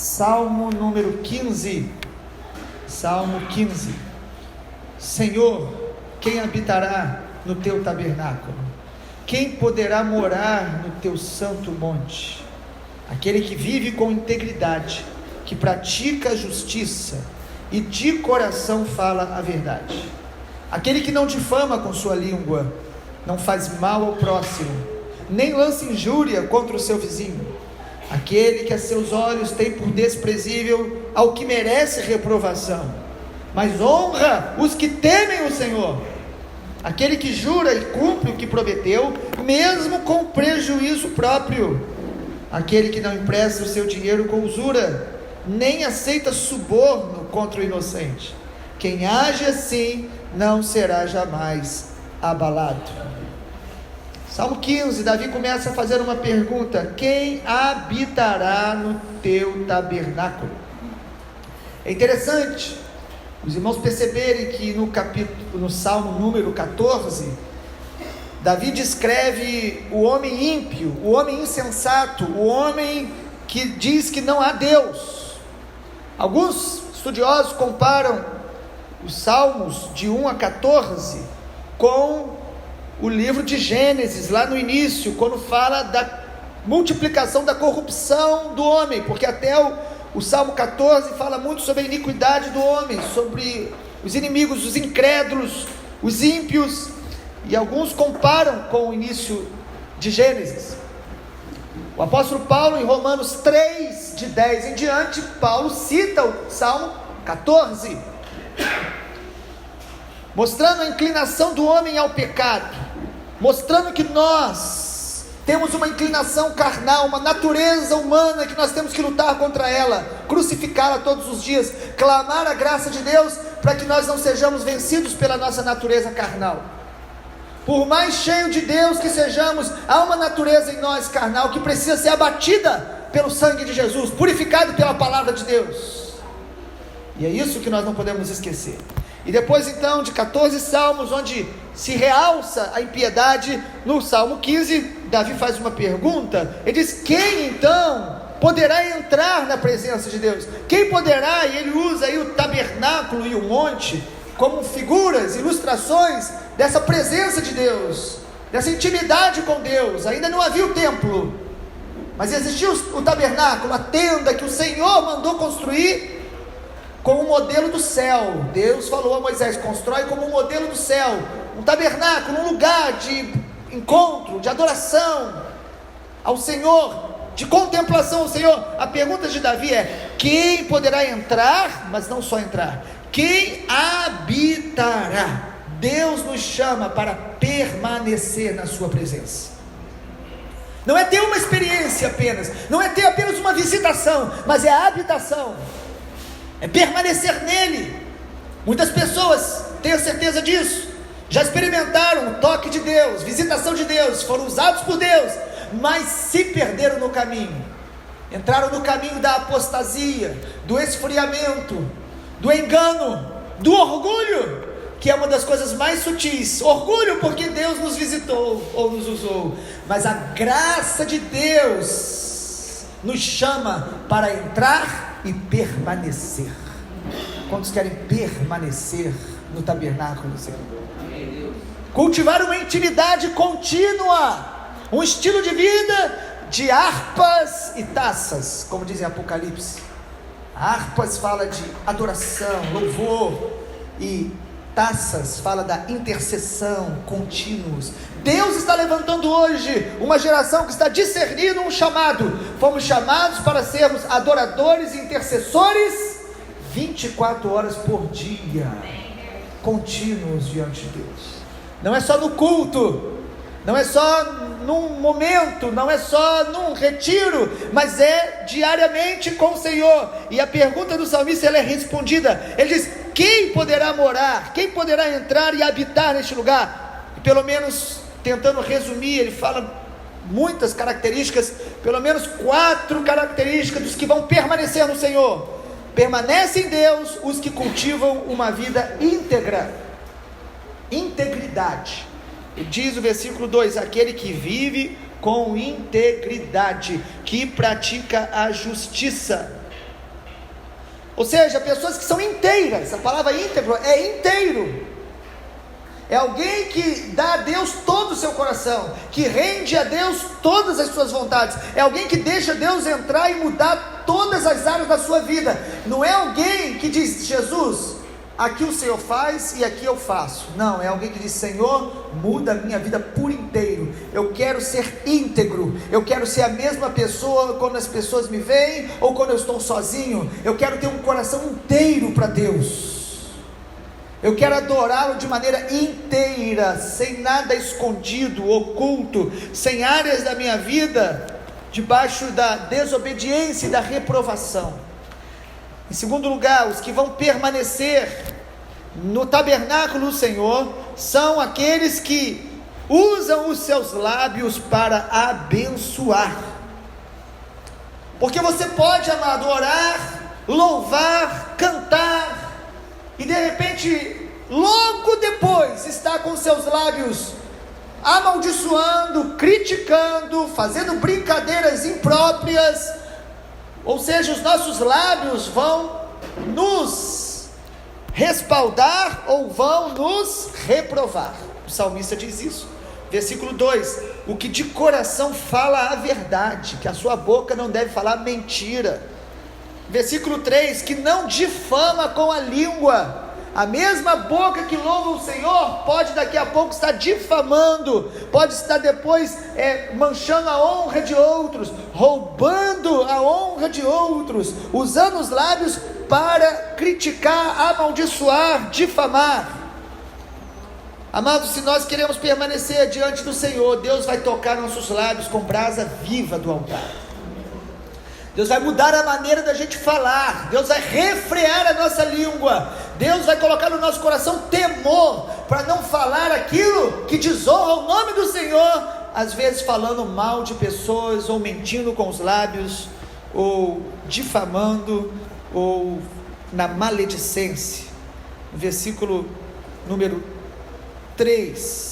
Salmo número 15. Salmo 15. Senhor, quem habitará no teu tabernáculo? Quem poderá morar no teu santo monte? Aquele que vive com integridade, que pratica a justiça e de coração fala a verdade. Aquele que não difama com sua língua, não faz mal ao próximo, nem lança injúria contra o seu vizinho. Aquele que a seus olhos tem por desprezível ao que merece reprovação, mas honra os que temem o Senhor. Aquele que jura e cumpre o que prometeu, mesmo com prejuízo próprio. Aquele que não empresta o seu dinheiro com usura, nem aceita suborno contra o inocente. Quem age assim não será jamais abalado. Salmo 15, Davi começa a fazer uma pergunta: quem habitará no teu tabernáculo? É interessante os irmãos perceberem que no Salmo número 14, Davi descreve o homem ímpio, o homem insensato, o homem que diz que não há Deus. Alguns estudiosos comparam os Salmos de 1 a 14 com o livro de Gênesis, lá no início, quando fala da multiplicação da corrupção do homem, porque até o Salmo 14 fala muito sobre a iniquidade do homem, sobre os inimigos, os incrédulos, os ímpios, e alguns comparam com o início de Gênesis. O apóstolo Paulo, em Romanos 3, de 10 em diante, Paulo cita o Salmo 14, mostrando a inclinação do homem ao pecado, mostrando que nós temos uma inclinação carnal, uma natureza humana que nós temos que lutar contra ela, crucificá-la todos os dias, clamar a graça de Deus para que nós não sejamos vencidos pela nossa natureza carnal. Por mais cheio de Deus que sejamos, há uma natureza em nós carnal que precisa ser abatida pelo sangue de Jesus, purificado pela palavra de Deus, e é isso que nós não podemos esquecer. E depois então de 14 salmos, onde se realça a impiedade, no Salmo 15, Davi faz uma pergunta, ele diz: quem então poderá entrar na presença de Deus? Quem poderá? E ele usa aí o tabernáculo e o monte como figuras, ilustrações dessa presença de Deus, dessa intimidade com Deus. Ainda não havia o templo, mas existia o tabernáculo, a tenda que o Senhor mandou construir como um modelo do céu. Deus falou a Moisés: constrói como um modelo do céu, um tabernáculo, um lugar de encontro, de adoração ao Senhor, de contemplação ao Senhor. A pergunta de Davi é: quem poderá entrar? Mas não só entrar, quem habitará? Deus nos chama para permanecer na sua presença. Não é ter uma experiência apenas, não é ter apenas uma visitação, mas é a habitação, é permanecer nele. Muitas pessoas, tenho certeza disso, já experimentaram o toque de Deus, visitação de Deus, foram usados por Deus, mas se perderam no caminho, entraram no caminho da apostasia, do esfriamento, do engano, do orgulho, que é uma das coisas mais sutis. Orgulho porque Deus nos visitou ou nos usou, mas a graça de Deus nos chama para entrar e permanecer. Quantos querem permanecer no tabernáculo do Senhor? Cultivar uma intimidade contínua, um estilo de vida de harpas e taças, como dizem Apocalipse. Harpas fala de adoração, louvor, e taças fala da intercessão contínuos. Deus está levantando hoje uma geração que está discernindo um chamado. Fomos chamados para sermos adoradores e intercessores 24 horas por dia, contínuos diante de Deus. Não é só no culto, não é só num momento, não é só num retiro, mas é diariamente com o Senhor. E a pergunta do salmista, ela é respondida. Ele diz: quem poderá morar, quem poderá entrar e habitar neste lugar? E pelo menos, tentando resumir, ele fala muitas características, pelo menos 4 características dos que vão permanecer no Senhor. Permanece em Deus os que cultivam uma vida íntegra, integridade. E diz o versículo 2: aquele que vive com integridade, que pratica a justiça Ou seja, pessoas que são inteiras. A palavra íntegro é inteiro. É alguém que dá a Deus todo o seu coração, que rende a Deus todas as suas vontades. É alguém que deixa Deus entrar e mudar todas as áreas da sua vida. Não é alguém que diz: Jesus, aqui o Senhor faz e aqui eu faço. Não, é alguém que diz: Senhor, muda a minha vida por inteiro. Eu quero ser íntegro. Eu quero ser a mesma pessoa quando as pessoas me veem ou quando eu estou sozinho. Eu quero ter um coração inteiro para Deus. Eu quero adorá-lo de maneira inteira, sem nada escondido, oculto, sem áreas da minha vida debaixo da desobediência e da reprovação. Em segundo lugar, os que vão permanecer no tabernáculo do Senhor são aqueles que usam os seus lábios para abençoar. Porque você pode, amado, orar, louvar, cantar, e de repente, logo depois, está com seus lábios amaldiçoando, criticando, fazendo brincadeiras impróprias. Ou seja, os nossos lábios vão nos respaldar ou vão nos reprovar. O salmista diz isso. Versículo 2: o que de coração fala a verdade, que a sua boca não deve falar mentira. Versículo 3: que não difama com a língua. A mesma boca que louva o Senhor pode daqui a pouco estar difamando, pode estar depois manchando a honra de outros, roubando a honra de outros, usando os lábios para criticar, amaldiçoar, difamar. Amados, se nós queremos permanecer diante do Senhor, Deus vai tocar nossos lábios com brasa viva do altar. Deus vai mudar a maneira da gente falar, Deus vai refrear a nossa língua, Deus vai colocar no nosso coração temor, para não falar aquilo que desonra o nome do Senhor, às vezes falando mal de pessoas, ou mentindo com os lábios, ou difamando, ou na maledicência. Versículo número 3,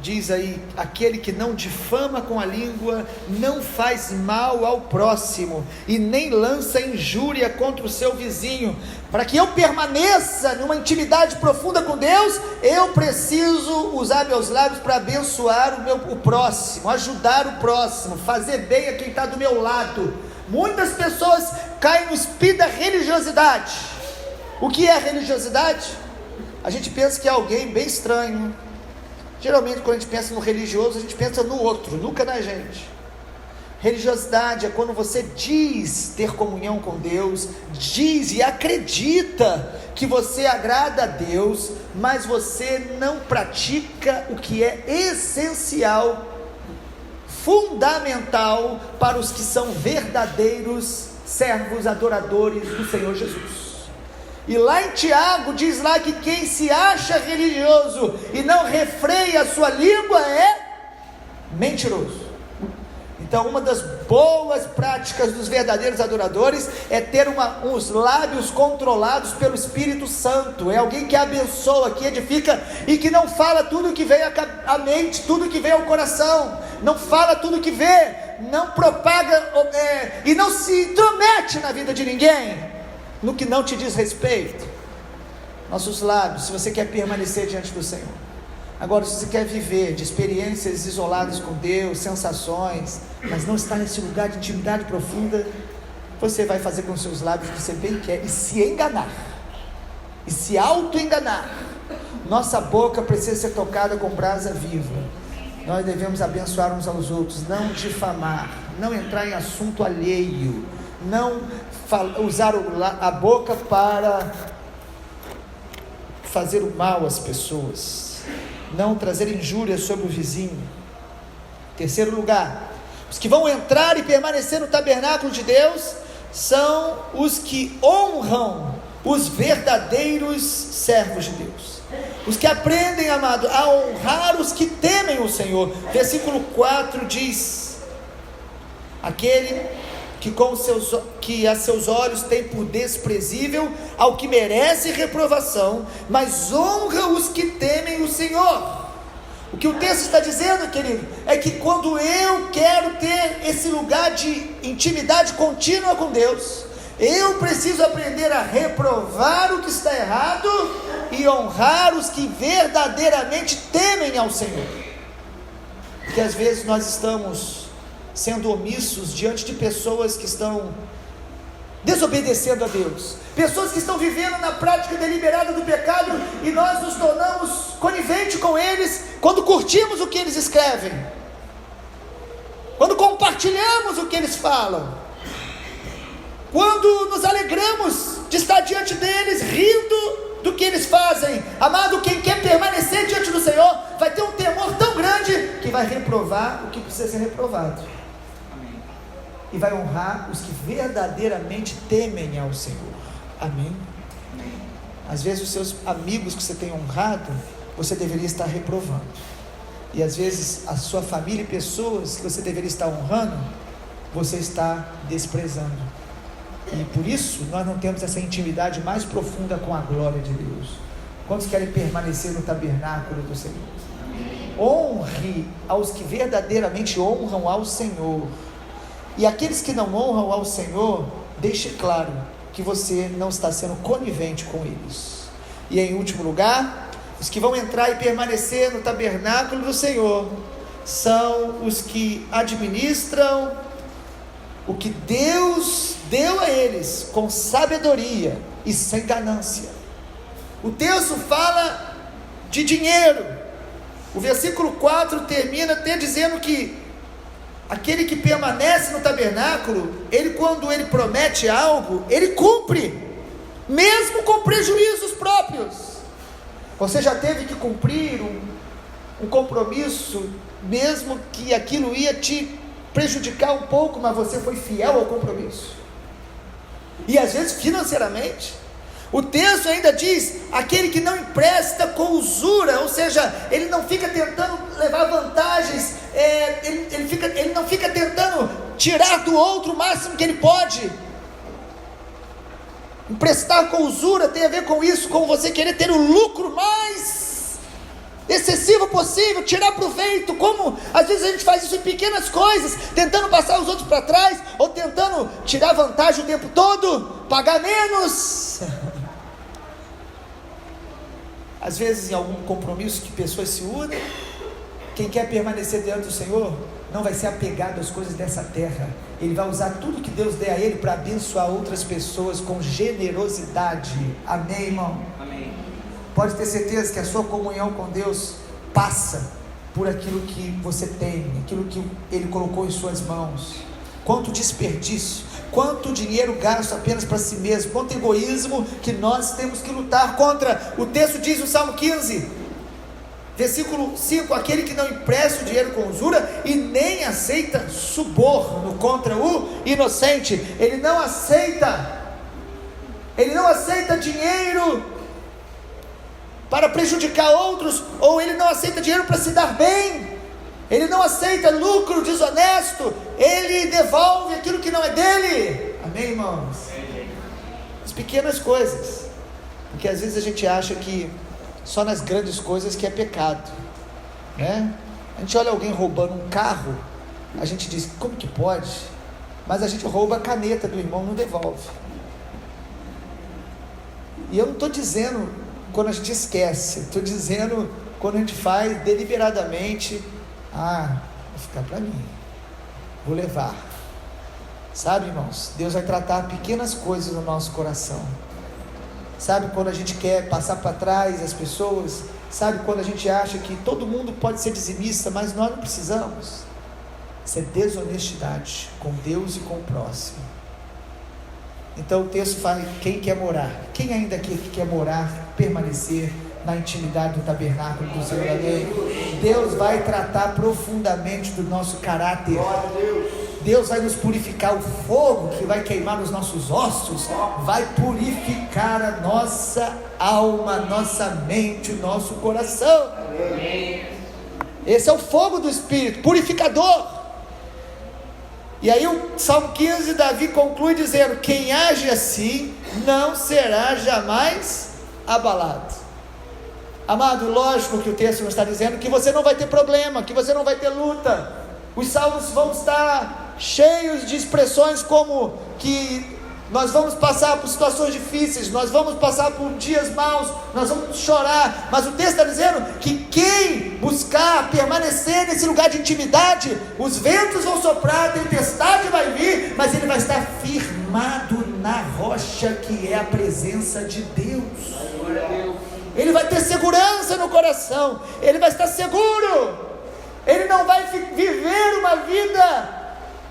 diz aí: aquele que não difama com a língua, não faz mal ao próximo, e nem lança injúria contra o seu vizinho. Para que eu permaneça numa intimidade profunda com Deus, eu preciso usar meus lábios para abençoar o próximo, ajudar o próximo, fazer bem a quem está do meu lado. Muitas pessoas caem no espírito da religiosidade. O que é religiosidade? A gente pensa que é alguém bem estranho. Geralmente quando a gente pensa no religioso, a gente pensa no outro, nunca na gente. Religiosidade é quando você diz ter comunhão com Deus, diz e acredita que você agrada a Deus, mas você não pratica o que é essencial, fundamental para os que são verdadeiros servos, adoradores do Senhor Jesus. E lá em Tiago diz lá que quem se acha religioso e não refreia a sua língua é mentiroso. Então uma das boas práticas dos verdadeiros adoradores é ter os lábios controlados pelo Espírito Santo. É alguém que abençoa, que edifica e que não fala tudo que veio à mente, tudo que veio ao coração, não fala tudo que vê, não propaga e não se intromete na vida de ninguém, no que não te diz respeito. Nossos lábios, se você quer permanecer diante do Senhor. Agora, se você quer viver de experiências isoladas com Deus, sensações, mas não está nesse lugar de intimidade profunda, você vai fazer com os seus lábios o que você bem quer e se enganar, e se auto-enganar. Nossa boca precisa ser tocada com brasa viva. Nós devemos abençoar uns aos outros, não difamar, não entrar em assunto alheio, não usar a boca para fazer o mal às pessoas, não trazer injúrias sobre o vizinho. Terceiro lugar, os que vão entrar e permanecer no tabernáculo de Deus são os que honram os verdadeiros servos de Deus, os que aprendem, amado, a honrar os que temem o Senhor. Versículo 4 diz: aquele que a seus olhos tem por desprezível ao que merece reprovação, mas honra os que temem o Senhor. O que o texto está dizendo, querido, é que quando eu quero ter esse lugar de intimidade contínua com Deus, eu preciso aprender a reprovar o que está errado e honrar os que verdadeiramente temem ao Senhor. Porque às vezes nós estamos sendo omissos diante de pessoas que estão desobedecendo a Deus, pessoas que estão vivendo na prática deliberada do pecado, e nós nos tornamos coniventes com eles quando curtimos o que eles escrevem, quando compartilhamos o que eles falam, quando nos alegramos de estar diante deles, rindo do que eles fazem. Amado, quem quer permanecer diante do Senhor vai ter um temor tão grande que vai reprovar o que precisa ser reprovado, e vai honrar os que verdadeiramente temem ao Senhor. Amém? Às vezes os seus amigos que você tem honrado, você deveria estar reprovando, e às vezes a sua família e pessoas que você deveria estar honrando, você está desprezando. E por isso nós não temos essa intimidade mais profunda com a glória de Deus. Quantos querem permanecer no tabernáculo do Senhor? Honre aos que verdadeiramente honram ao Senhor. E aqueles que não honram ao Senhor, deixe claro que você não está sendo conivente com eles. E em último lugar, os que vão entrar e permanecer no tabernáculo do Senhor são os que administram o que Deus deu a eles com sabedoria e sem ganância. O texto fala de dinheiro. O versículo 4 termina até dizendo que aquele que permanece no tabernáculo, ele, quando ele promete algo, ele cumpre, mesmo com prejuízos próprios. Você já teve que cumprir um compromisso, mesmo que aquilo ia te prejudicar um pouco, mas você foi fiel ao compromisso, e às vezes financeiramente. O texto ainda diz: aquele que não empresta com usura, ou seja, ele não fica tentando levar vantagens, ele não fica tentando tirar do outro o máximo que ele pode. Emprestar com usura tem a ver com isso, com você querer ter o lucro mais excessivo possível, tirar proveito, como às vezes a gente faz isso em pequenas coisas, tentando passar os outros para trás, ou tentando tirar vantagem o tempo todo, pagar menos. Às vezes em algum compromisso que pessoas se unem, quem quer permanecer diante do Senhor não vai ser apegado às coisas dessa terra. Ele vai usar tudo que Deus der a ele para abençoar outras pessoas com generosidade. Amém, irmão? Amém. Pode ter certeza que a sua comunhão com Deus passa por aquilo que você tem, aquilo que Ele colocou em suas mãos. Quanto desperdício, quanto dinheiro gasto apenas para si mesmo, quanto egoísmo que nós temos que lutar contra. O texto diz no Salmo 15, versículo 5: aquele que não empresta o dinheiro com usura e nem aceita suborno contra o inocente. Ele não aceita dinheiro para prejudicar outros, ou ele não aceita dinheiro para se dar bem, ele não aceita lucro desonesto, ele devolve aquilo que não é dele. Amém, irmãos? As pequenas coisas, porque às vezes a gente acha que só nas grandes coisas que é pecado, né? A gente olha alguém roubando um carro, a gente diz: como que pode? Mas a gente rouba a caneta do irmão, não devolve. E eu não estou dizendo quando a gente esquece, estou dizendo quando a gente faz deliberadamente. Vai ficar para mim, vou levar. Sabe, irmãos, Deus vai tratar pequenas coisas no nosso coração. Sabe quando a gente quer passar para trás as pessoas? Sabe quando a gente acha que todo mundo pode ser dizimista, mas nós não precisamos? Isso é desonestidade com Deus e com o próximo. Então o texto fala: quem quer morar, quem ainda aqui quer morar, permanecer na intimidade do tabernáculo do Senhor, amém? Deus vai tratar profundamente do nosso caráter. Deus vai nos purificar. O fogo que vai queimar nos nossos ossos vai purificar a nossa alma, nossa mente, o nosso coração. Esse é o fogo do Espírito, purificador. E aí o Salmo 15, Davi conclui dizendo: quem age assim não será jamais abalado. Amado, lógico que o texto não está dizendo que você não vai ter problema, que você não vai ter luta. Os salmos vão estar cheios de expressões como que nós vamos passar por situações difíceis, nós vamos passar por dias maus, nós vamos chorar, mas o texto está dizendo que quem buscar permanecer nesse lugar de intimidade, os ventos vão soprar, a tempestade vai vir, mas ele vai estar firmado na rocha que é a presença de Deus. Ele vai ter segurança no coração, ele vai estar seguro, ele não vai viver uma vida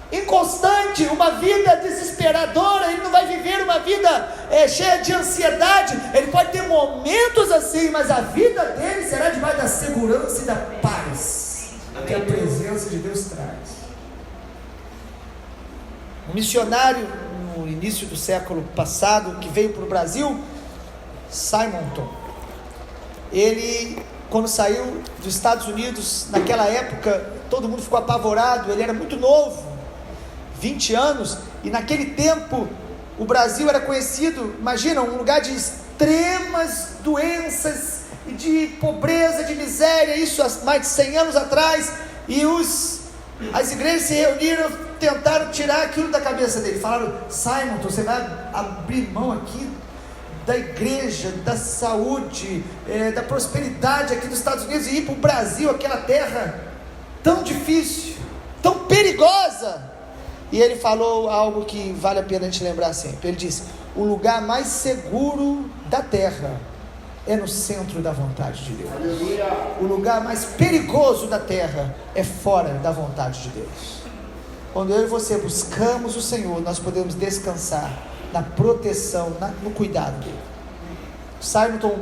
inconstante, uma vida desesperadora, ele não vai viver uma vida cheia de ansiedade. Ele pode ter momentos assim, mas a vida dele será debaixo da segurança e da paz que a presença de Deus traz. Um missionário no início do século passado que veio para o Brasil, Simonton, ele, quando saiu dos Estados Unidos, naquela época todo mundo ficou apavorado, ele era muito novo, 20 anos, e naquele tempo o Brasil era conhecido, imagina, um lugar de extremas doenças, de pobreza, de miséria, isso há mais de 100 anos atrás, e as igrejas se reuniram, tentaram tirar aquilo da cabeça dele, falaram: Simon, você vai abrir mão aqui da igreja, da saúde, da prosperidade aqui dos Estados Unidos, e ir para o Brasil, aquela terra tão difícil, tão perigosa? E ele falou algo que vale a pena a gente lembrar sempre. Ele disse: o lugar mais seguro da terra é no centro da vontade de Deus. O lugar mais perigoso da terra é fora da vontade de Deus. Quando eu e você buscamos o Senhor, nós podemos descansar na proteção, no cuidado dele. Simonton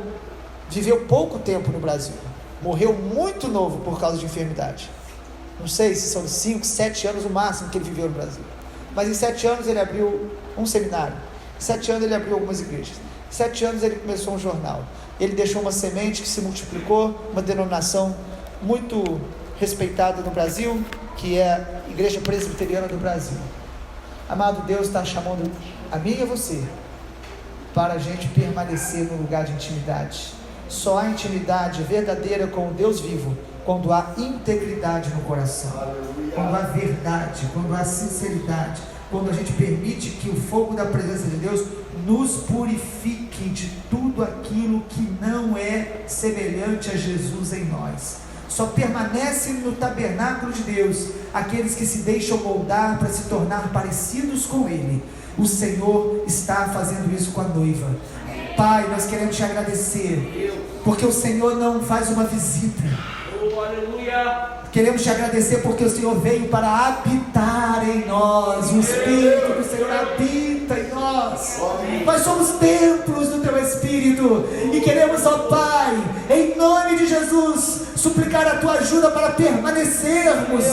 viveu pouco tempo no Brasil, morreu muito novo por causa de enfermidade. Não sei se são 5, 7 anos o máximo que ele viveu no Brasil, mas em 7 anos ele abriu um seminário, em 7 anos ele abriu algumas igrejas, em 7 anos ele começou um jornal, ele deixou uma semente que se multiplicou, uma denominação muito respeitada no Brasil, que é a Igreja Presbiteriana do Brasil. Amado, Deus está chamando a mim e a você para a gente permanecer no lugar de intimidade. Só há intimidade verdadeira com o Deus vivo quando há integridade no coração, quando há verdade, quando há sinceridade, quando a gente permite que o fogo da presença de Deus nos purifique de tudo aquilo que não é semelhante a Jesus em nós. Só permanecem no tabernáculo de Deus aqueles que se deixam moldar para se tornar parecidos com Ele. O Senhor está fazendo isso com a noiva. Pai, nós queremos te agradecer, porque o Senhor não faz uma visita. Queremos te agradecer porque o Senhor veio para habitar em nós. O Espírito do Senhor habita em nós. Nós somos templos do teu Espírito e queremos, ó Pai, em nome de Jesus, suplicar a tua ajuda para permanecermos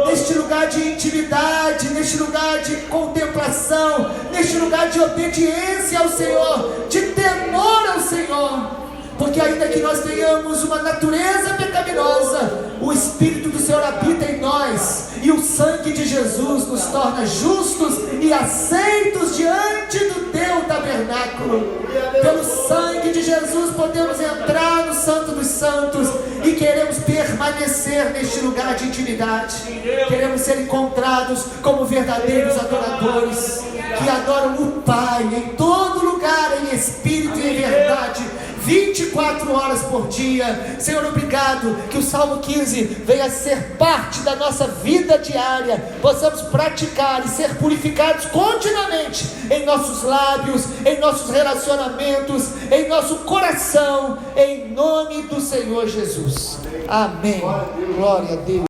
neste lugar de intimidade, neste lugar de contemplação, neste lugar de obediência ao Senhor, de temor ao Senhor. Porque ainda que nós tenhamos uma natureza pecaminosa, o Espírito do Senhor habita em nós, e o sangue de Jesus nos torna justos e aceitos diante do teu tabernáculo. Pelo sangue de Jesus podemos entrar no Santo dos Santos e queremos permanecer neste lugar de intimidade. Queremos ser encontrados como verdadeiros adoradores, que adoram o Pai em todo lugar, em espírito e em verdade, 24 horas por dia. Senhor, obrigado que o Salmo 15 venha a ser parte da nossa vida diária, possamos praticar e ser purificados continuamente em nossos lábios, em nossos relacionamentos, em nosso coração, em nome do Senhor Jesus. Amém. Glória a Deus.